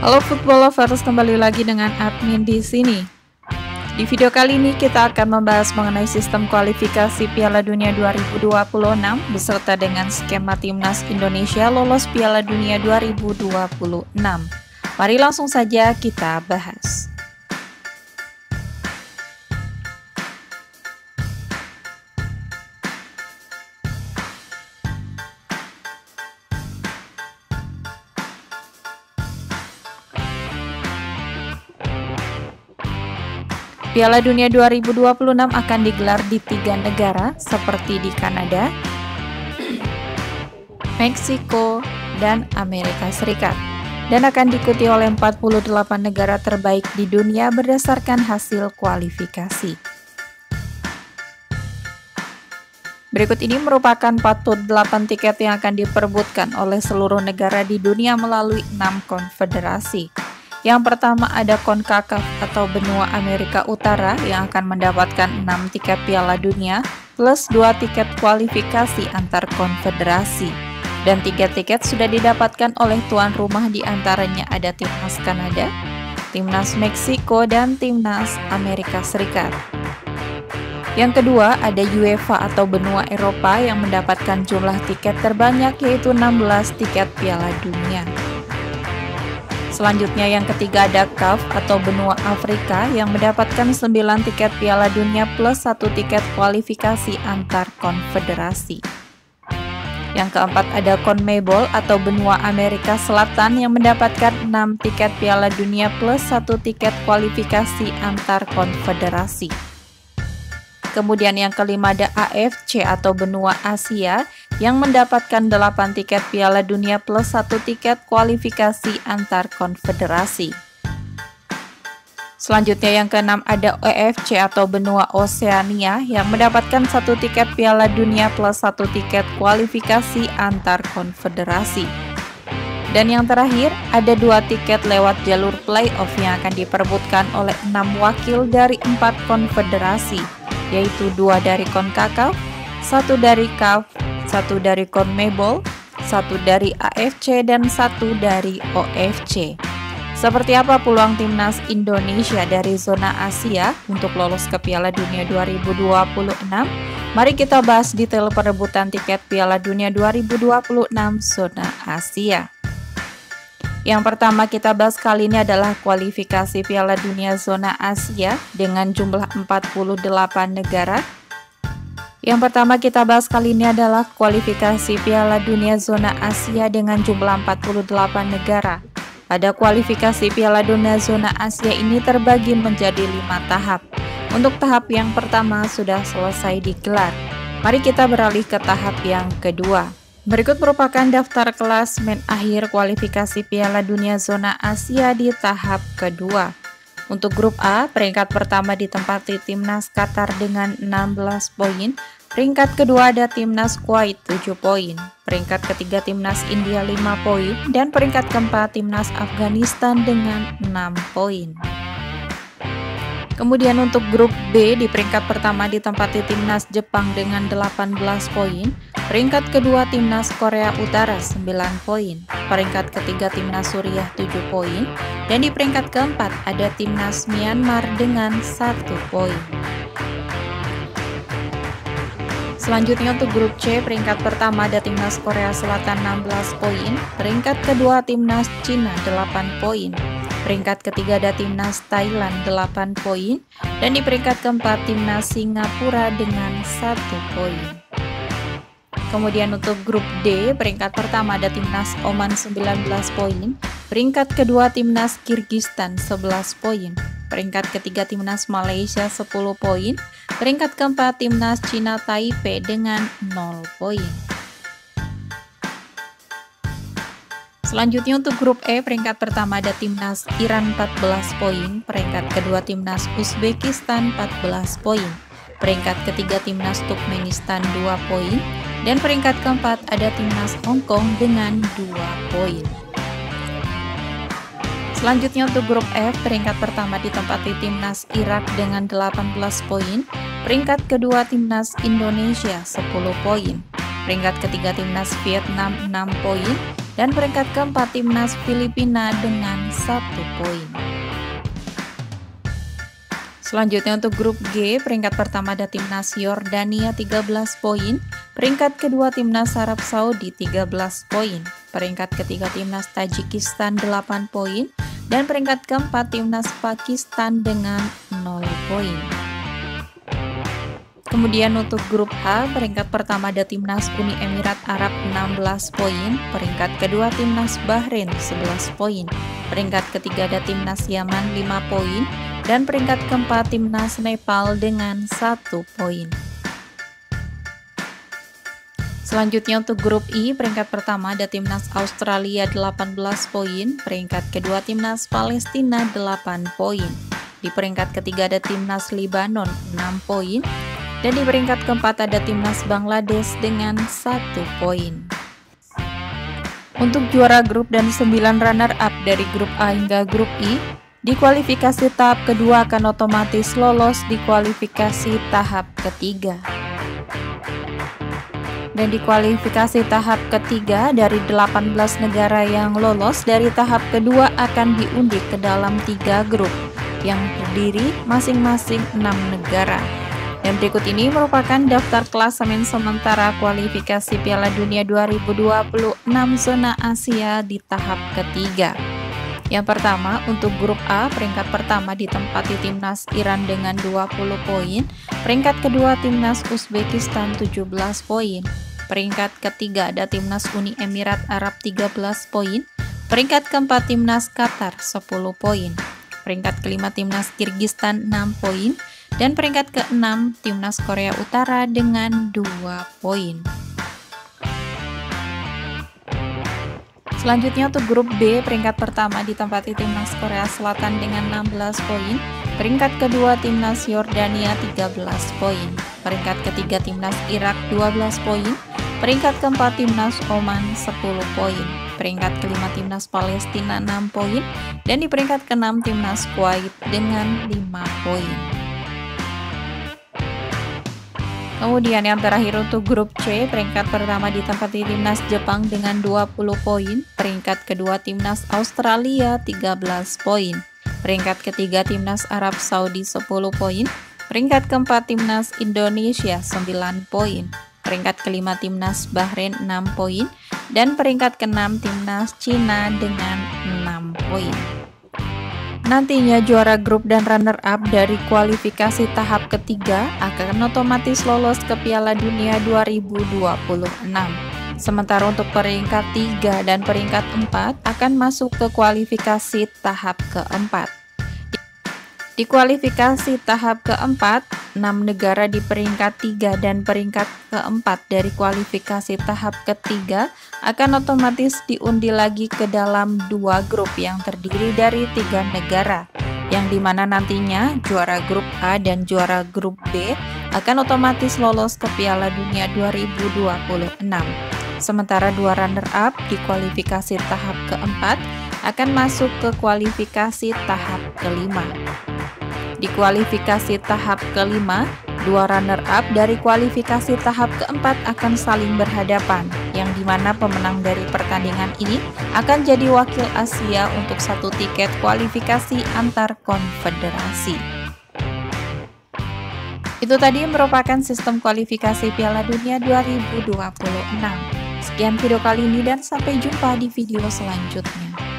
Halo football lovers, kembali lagi dengan admin di sini. Di video kali ini kita akan membahas mengenai sistem kualifikasi Piala Dunia 2026 beserta dengan skema timnas Indonesia lolos Piala Dunia 2026. Mari langsung saja kita bahas. Piala Dunia 2026 akan digelar di 3 negara seperti di Kanada, Meksiko, dan Amerika Serikat, dan akan diikuti oleh 48 negara terbaik di dunia berdasarkan hasil kualifikasi. Berikut ini merupakan 48 tiket yang akan diperebutkan oleh seluruh negara di dunia melalui 6 konfederasi. Yang pertama ada CONCACAF atau benua Amerika Utara yang akan mendapatkan 6 tiket Piala Dunia plus 2 tiket kualifikasi antar konfederasi. Dan 3 tiket sudah didapatkan oleh tuan rumah, diantaranya ada timnas Kanada, timnas Meksiko, dan timnas Amerika Serikat. Yang kedua ada UEFA atau benua Eropa yang mendapatkan jumlah tiket terbanyak yaitu 16 tiket Piala Dunia. Selanjutnya yang ketiga ada CAF atau benua Afrika yang mendapatkan 9 tiket Piala Dunia plus 1 tiket kualifikasi antar konfederasi. Yang keempat ada CONMEBOL atau benua Amerika Selatan yang mendapatkan 6 tiket Piala Dunia plus 1 tiket kualifikasi antar konfederasi. Kemudian yang kelima ada AFC atau benua Asia yang mendapatkan 8 tiket Piala Dunia plus 1 tiket kualifikasi antar konfederasi. Selanjutnya yang keenam ada OEFC atau benua Oseania yang mendapatkan 1 tiket Piala Dunia plus 1 tiket kualifikasi antar konfederasi. Dan yang terakhir ada 2 tiket lewat jalur playoff yang akan diperebutkan oleh 6 wakil dari 4 konfederasi, yaitu 2 dari CONCACAF, 1 dari CAF, 1 dari CONMEBOL, 1 dari AFC, dan 1 dari OFC. Seperti apa peluang timnas Indonesia dari zona Asia untuk lolos ke Piala Dunia 2026? Mari kita bahas detail perebutan tiket Piala Dunia 2026 zona Asia. Yang pertama kita bahas kali ini adalah kualifikasi Piala Dunia zona Asia dengan jumlah 48 negara. Yang pertama kita bahas kali ini adalah kualifikasi Piala Dunia zona Asia dengan jumlah 48 negara. Pada kualifikasi Piala Dunia zona Asia ini terbagi menjadi 5 tahap. Untuk tahap yang pertama sudah selesai digelar. Mari kita beralih ke tahap yang kedua. Berikut merupakan daftar klasmen akhir kualifikasi Piala Dunia zona Asia di tahap kedua. Untuk grup A, peringkat pertama ditempati timnas Qatar dengan 16 poin, peringkat kedua ada timnas Kuwait 7 poin, peringkat ketiga timnas India 5 poin, dan peringkat keempat timnas Afghanistan dengan 6 poin. Kemudian untuk grup B, di peringkat pertama ditempati timnas Jepang dengan 18 poin, peringkat kedua timnas Korea Utara 9 poin, peringkat ketiga timnas Suriah 7 poin, dan di peringkat keempat ada timnas Myanmar dengan 1 poin. Selanjutnya untuk grup C, peringkat pertama ada timnas Korea Selatan 16 poin, peringkat kedua timnas Cina 8 poin, peringkat ketiga ada timnas Thailand 8 poin, dan di peringkat keempat timnas Singapura dengan 1 poin. Kemudian untuk grup D, peringkat pertama ada timnas Oman 19 poin, peringkat kedua timnas Kirgistan 11 poin, peringkat ketiga timnas Malaysia 10 poin, peringkat keempat timnas Cina Taipei dengan 0 poin. Selanjutnya untuk grup E, peringkat pertama ada timnas Iran 14 poin, peringkat kedua timnas Uzbekistan 14 poin, peringkat ketiga timnas Turkmenistan 2 poin, dan peringkat keempat ada timnas Hong Kong dengan 2 poin. Selanjutnya untuk grup F, peringkat pertama ditempati timnas Irak dengan 18 poin, peringkat kedua timnas Indonesia 10 poin, peringkat ketiga timnas Vietnam 6 poin, Dan peringkat keempat timnas Filipina dengan 1 poin. Selanjutnya untuk grup G, peringkat pertama ada timnas Yordania 13 poin, peringkat kedua timnas Arab Saudi 13 poin, peringkat ketiga timnas Tajikistan 8 poin, dan peringkat keempat timnas Pakistan dengan 0 poin. Kemudian untuk grup H, peringkat pertama ada timnas Uni Emirat Arab 16 poin, peringkat kedua timnas Bahrain 11 poin, peringkat ketiga ada timnas Yaman 5 poin, dan peringkat keempat timnas Nepal dengan 1 poin. Selanjutnya untuk grup I, peringkat pertama ada timnas Australia 18 poin, peringkat kedua timnas Palestina 8 poin. Di peringkat ketiga ada timnas Libanon 6 poin, dan di peringkat keempat ada timnas Bangladesh dengan 1 poin. Untuk juara grup dan 9 runner-up dari grup A hingga grup I, di kualifikasi tahap kedua akan otomatis lolos di kualifikasi tahap ketiga. Dan di kualifikasi tahap ketiga, dari 18 negara yang lolos dari tahap kedua akan diundi ke dalam 3 grup yang terdiri masing-masing 6 negara. Dan berikut ini merupakan daftar klasemen sementara kualifikasi Piala Dunia 2026 zona Asia di tahap ketiga. Yang pertama, untuk grup A, peringkat pertama ditempati timnas Iran dengan 20 poin, peringkat kedua timnas Uzbekistan 17 poin, peringkat ketiga ada timnas Uni Emirat Arab 13 poin, peringkat keempat timnas Qatar 10 poin, peringkat kelima timnas Kirgistan 6 poin, dan peringkat ke-6 timnas Korea Utara dengan 2 poin. Selanjutnya untuk grup B, peringkat pertama ditempati timnas Korea Selatan dengan 16 poin, peringkat kedua timnas Yordania 13 poin, peringkat ketiga timnas Irak 12 poin, peringkat keempat timnas Oman 10 poin, peringkat kelima timnas Palestina 6 poin, dan di peringkat ke-6 timnas Kuwait dengan 5 poin. Kemudian yang terakhir untuk grup C, peringkat pertama ditempati timnas Jepang dengan 20 poin, peringkat kedua timnas Australia 13 poin, peringkat ketiga timnas Arab Saudi 10 poin, peringkat keempat timnas Indonesia 9 poin, peringkat kelima timnas Bahrain 6 poin, dan peringkat ke-6 timnas Cina dengan 6 poin. Nantinya juara grup dan runner-up dari kualifikasi tahap ketiga akan otomatis lolos ke Piala Dunia 2026. Sementara untuk peringkat 3 dan peringkat 4 akan masuk ke kualifikasi tahap keempat. Di kualifikasi tahap keempat, 6 negara di peringkat 3 dan peringkat keempat dari kualifikasi tahap ketiga akan otomatis diundi lagi ke dalam 2 grup yang terdiri dari 3 negara, yang dimana nantinya juara grup A dan juara grup B akan otomatis lolos ke Piala Dunia 2026. Sementara 2 runner-up di kualifikasi tahap keempat akan masuk ke kualifikasi tahap kelima. Di kualifikasi tahap kelima, 2 runner-up dari kualifikasi tahap keempat akan saling berhadapan, yang dimana pemenang dari pertandingan ini akan jadi wakil Asia untuk 1 tiket kualifikasi antar konfederasi. Itu tadi merupakan sistem kualifikasi Piala Dunia 2026. Sekian video kali ini dan sampai jumpa di video selanjutnya.